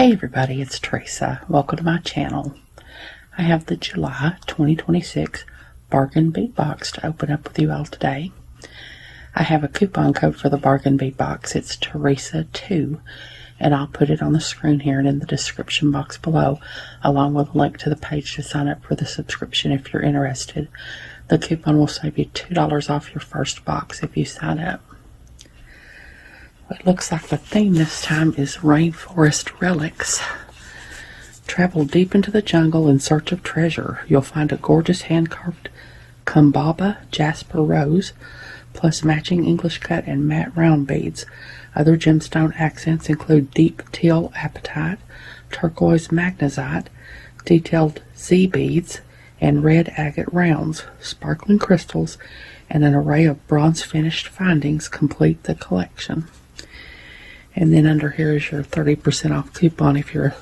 Hey everybody, it's Teresa. Welcome to my channel. I have the July 2026 Bargain Bead Box to open up with you all today. I have a coupon code for the Bargain Bead Box. It's Teresa2, and I'll put it on the screen here and in the description box below, along with a link to the page to sign up for the subscription if you're interested. The coupon will save you $2 off your first box if you sign up. It looks like the theme this time is Rainforest Relics. Travel deep into the jungle in search of treasure. You'll find a gorgeous hand-carved Kumbaba Jasper Rose, plus matching English cut and matte round beads. Other gemstone accents include deep teal apatite, turquoise magnesite, detailed Z beads, and red agate rounds. Sparkling crystals and an array of bronze-finished findings complete the collection. And then under here is your 30% off coupon. If you're a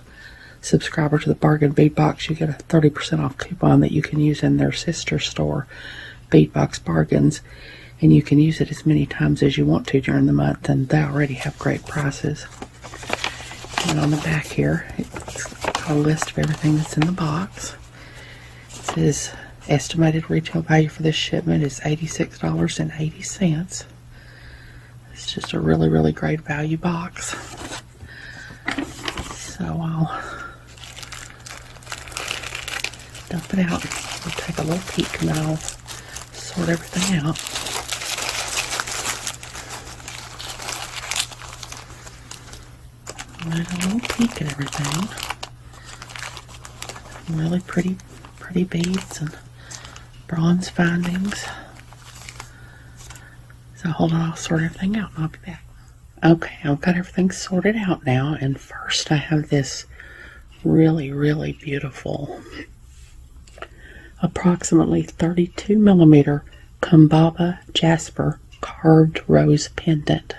subscriber to the Bargain Bead Box, you get a 30% off coupon that you can use in their sister store, Bead Box Bargains. And you can use it as many times as you want to during the month, and they already have great prices. And on the back here, it's got a list of everything that's in the box. It says estimated retail value for this shipment is $86.80. It's just a really, really great value box. So I'll dump it out. We'll take a little peek and then I'll sort everything out. There's a little peek at everything. Really pretty beads and bronze findings. So hold on, I'll sort everything out and I'll be back. Okay, I've got everything sorted out now, and first I have this really, really beautiful, approximately 32 millimeter Kumbaba Jasper carved rose pendant.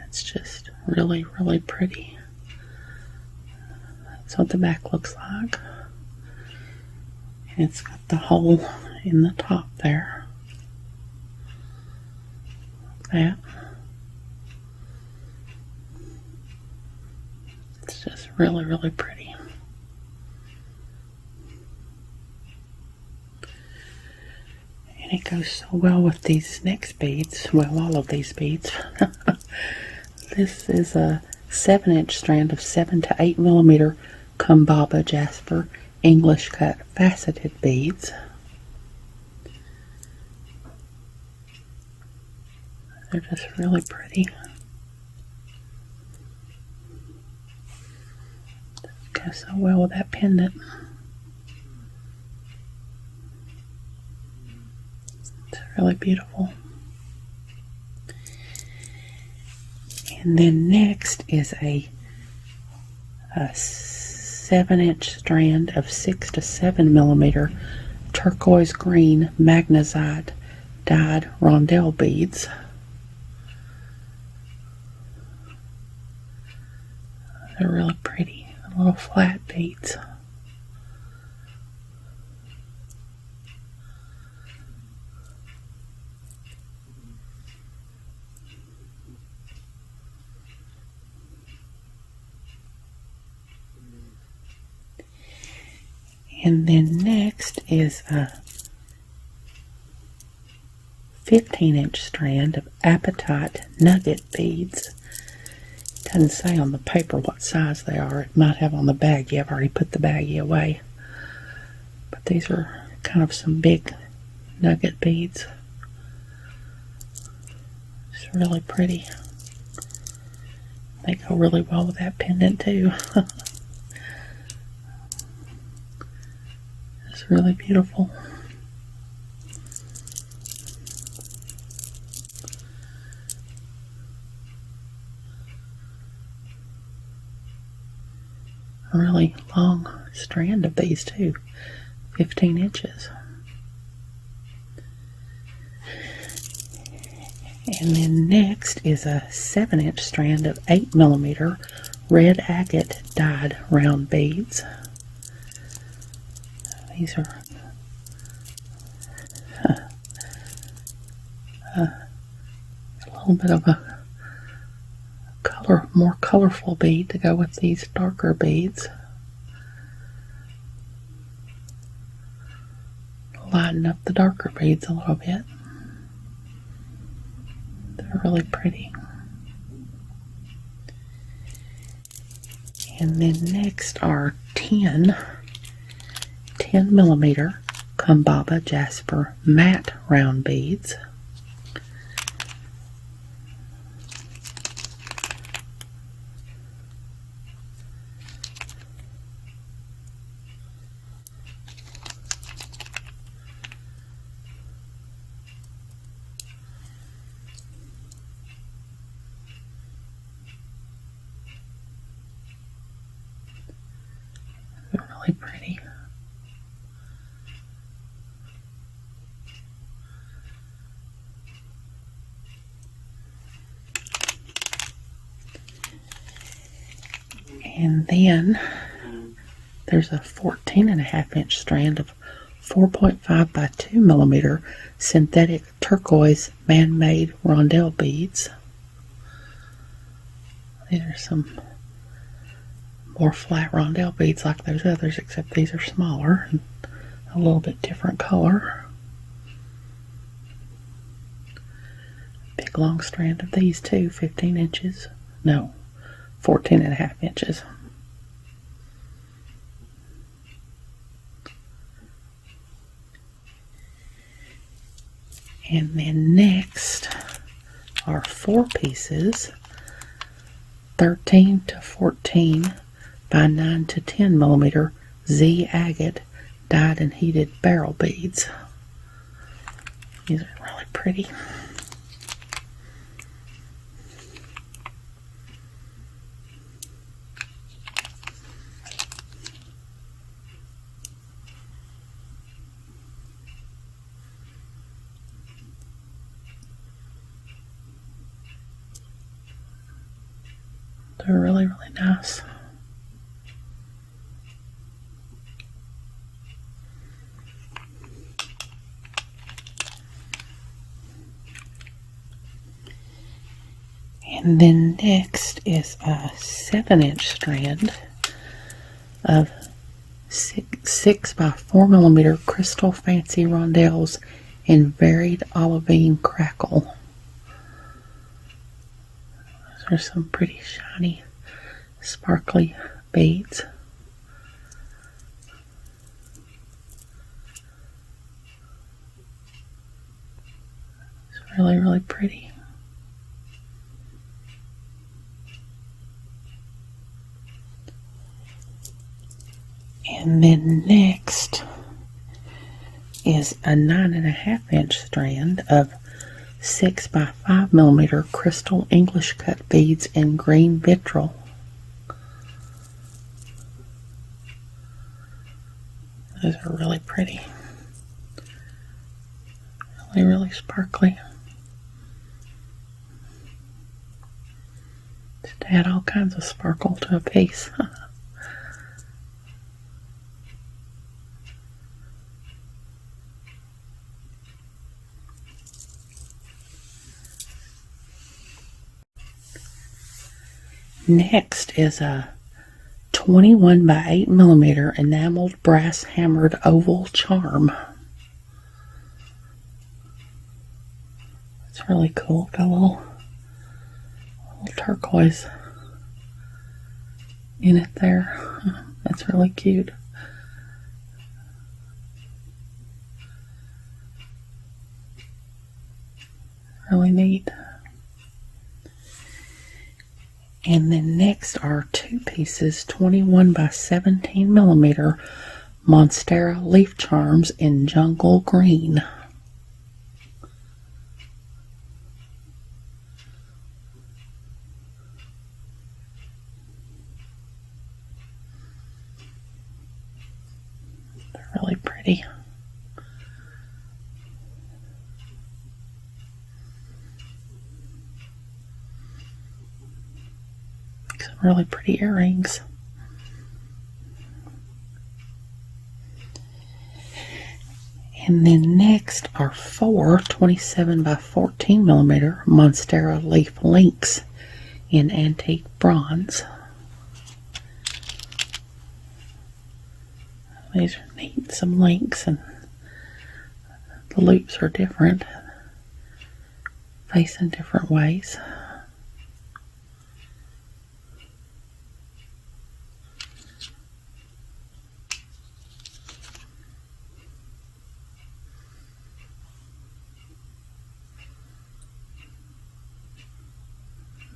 It's just really, really pretty. That's what the back looks like. And it's got the hole in the top there. That. It's just really, really pretty. And it goes so well with these next beads. Well, all of these beads. This is a 7-inch strand of 7 to 8 millimeter Kumbaba Jasper English cut faceted beads. They're just really pretty. Goes so well with that pendant. It's really beautiful. And then next is a 7-inch strand of 6 to 7 millimeter turquoise green magnesite dyed rondelle beads. They're really pretty, little flat beads. And then next is a 15-inch strand of apatite nugget beads. Doesn't say on the paper what size they are. It might have on the baggie. I've already put the baggie away. But these are kind of some big nugget beads. It's really pretty. They go really well with that pendant too. It's really beautiful. A really long strand of these too, 15 inches. And then next is a 7-inch strand of 8 millimeter red agate dyed round beads. These are a little bit of a more colorful bead to go with these darker beads. Lighten up the darker beads a little bit. They're really pretty. And then next are 10 millimeter Kumbaba Jasper matte round beads. They're really pretty. And then there's a 14.5-inch strand of 4.5 by 2 millimeter synthetic turquoise man-made rondelle beads. These are some more flat rondelle beads like those others, except these are smaller and a little bit different color. Big long strand of these too, 15 inches. No, 14.5 inches. And then next are 4 pieces, 13 to 14 by 9 to 10 millimeter Z agate dyed and heated barrel beads. These are really pretty. They're really, really nice. And then next is a 7-inch strand of 6 by 4 millimeter crystal fancy rondelles in varied olivine crackle. Those are some pretty shiny, sparkly beads. It's really, really pretty. And then next is a 9.5-inch strand of 6 by 5 millimeter crystal English cut beads in green vitriol. Those are really pretty. Really, really sparkly. Just add all kinds of sparkle to a piece. Next is a 21 by 8 millimeter enameled brass hammered oval charm. It's really cool. Got a little turquoise in it there. That's really cute. Really neat. And then next are 2 pieces, 21 by 17 millimeter Monstera leaf charms in jungle green. They're really pretty. Some really pretty earrings. And then next are 4 27 by 14 millimeter Monstera leaf links in antique bronze. These are neat, some links, and the loops are different, facing different ways.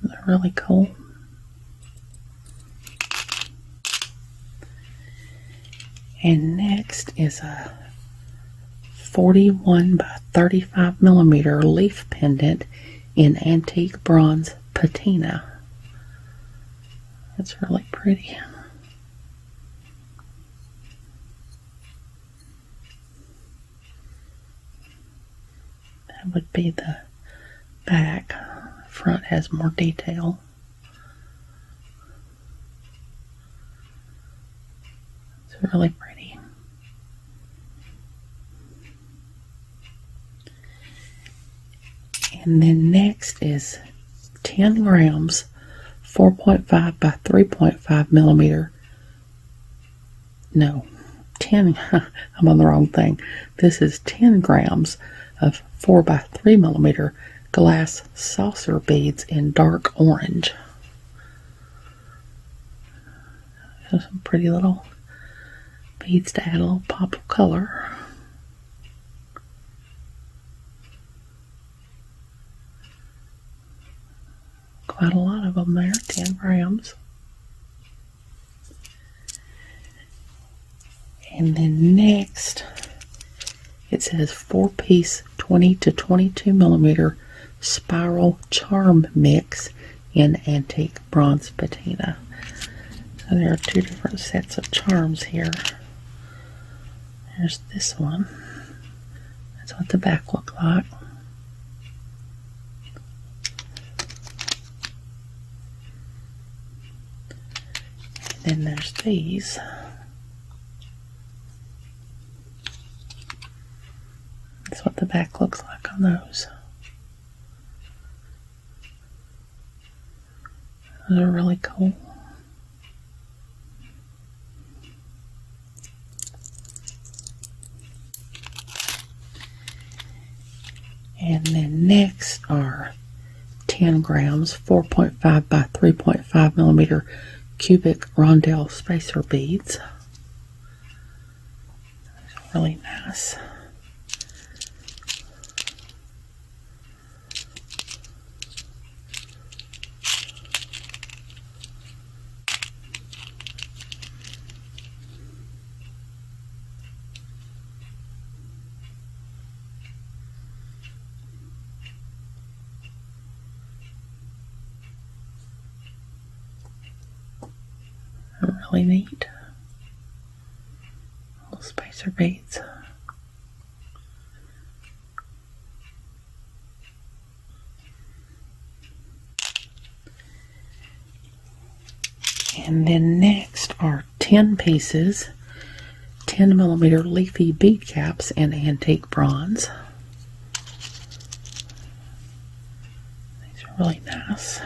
They're really cool. And next is a 41 by 35 millimeter leaf pendant in antique bronze patina. It's really pretty. That would be the back. Front has more detail. It's really pretty. And then next is 10 grams, 4.5 by 3.5 millimeter. No, 10, I'm on the wrong thing. This is 10 grams of 4 by 3 millimeter glass saucer beads in dark orange. There's some pretty little beads to add a little pop of color. Quite a lot of them there, 10 grams. And then next, it says 4-piece 20 to 22 millimeter spiral charm mix in antique bronze patina. So there are two different sets of charms here. There's this one. That's what the back looked like. And then there's these. That's what the back looks like on those. Those are really cool. And then next are 10 grams, 4.5 by 3.5 millimeter cubic rondelle spacer beads. Really nice. Really neat. Little spacer beads. And then next are 10 pieces, 10 millimeter leafy bead caps in antique bronze. These are really nice.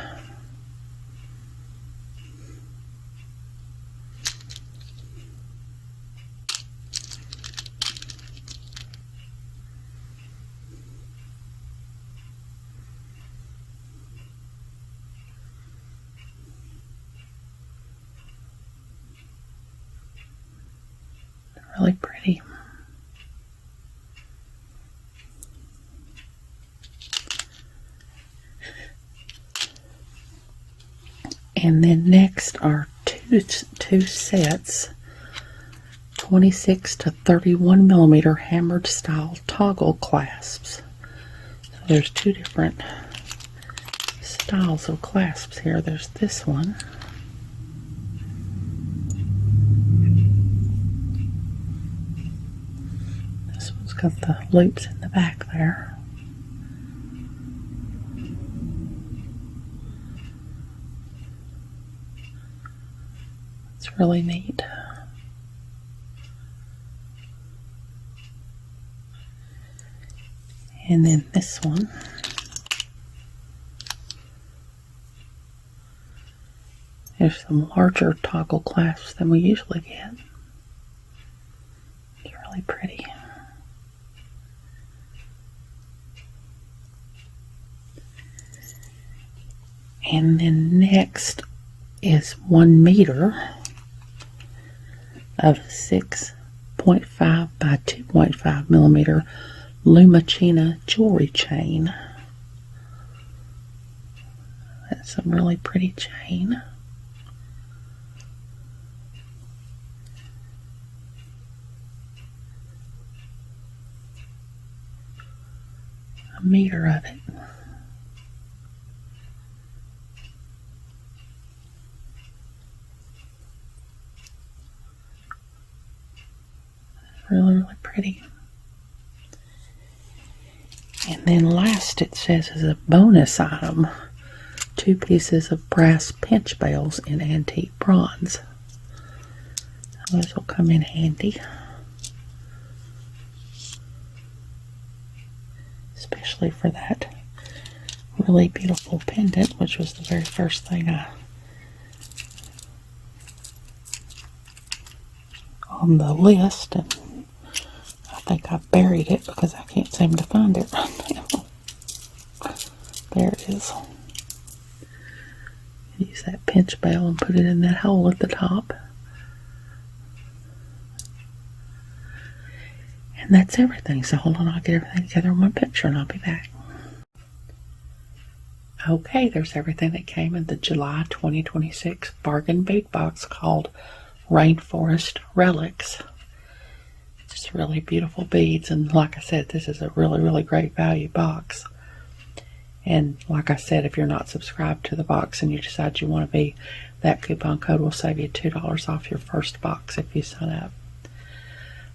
Really pretty. And then next are two sets, 26 to 31 millimeter hammered style toggle clasps. So there's two different styles of clasps here. There's this one. Got the loops in the back there. It's really neat. And then this one. There's some larger toggle clasps than we usually get. It's really pretty. And then next is 1 meter of 6.5 by 2.5 millimeter Lumachina jewelry chain. That's some really pretty chain. A meter of it. Really, really pretty. And then last it says is a bonus item, 2 pieces of brass pinch bells in antique bronze. Those will come in handy, especially for that really beautiful pendant, which was the very first thing on the list, and I think I buried it because I can't seem to find it right now. There it is. Use that pinch bell and put it in that hole at the top. And that's everything. So hold on, I'll get everything together in one picture and I'll be back. Okay, there's everything that came in the July 2026 bargain bead box called Rainforest Relics. Just really beautiful beads, and like I said, this is a really, really great value box. And like I said, if you're not subscribed to the box and you decide you want to be, that coupon code will save you $2 off your first box if you sign up.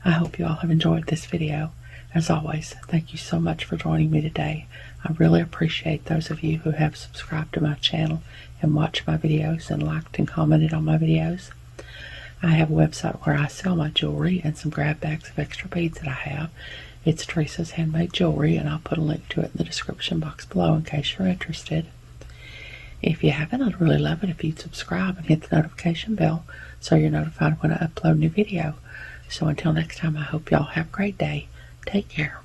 I hope you all have enjoyed this video. As always, thank you so much for joining me today. I really appreciate those of you who have subscribed to my channel and watched my videos and liked and commented on my videos. I have a website where I sell my jewelry and some grab bags of extra beads that I have. It's Teresa's Handmade Jewelry, and I'll put a link to it in the description box below in case you're interested. If you haven't, I'd really love it if you'd subscribe and hit the notification bell so you're notified when I upload a new video. So until next time, I hope y'all have a great day. Take care.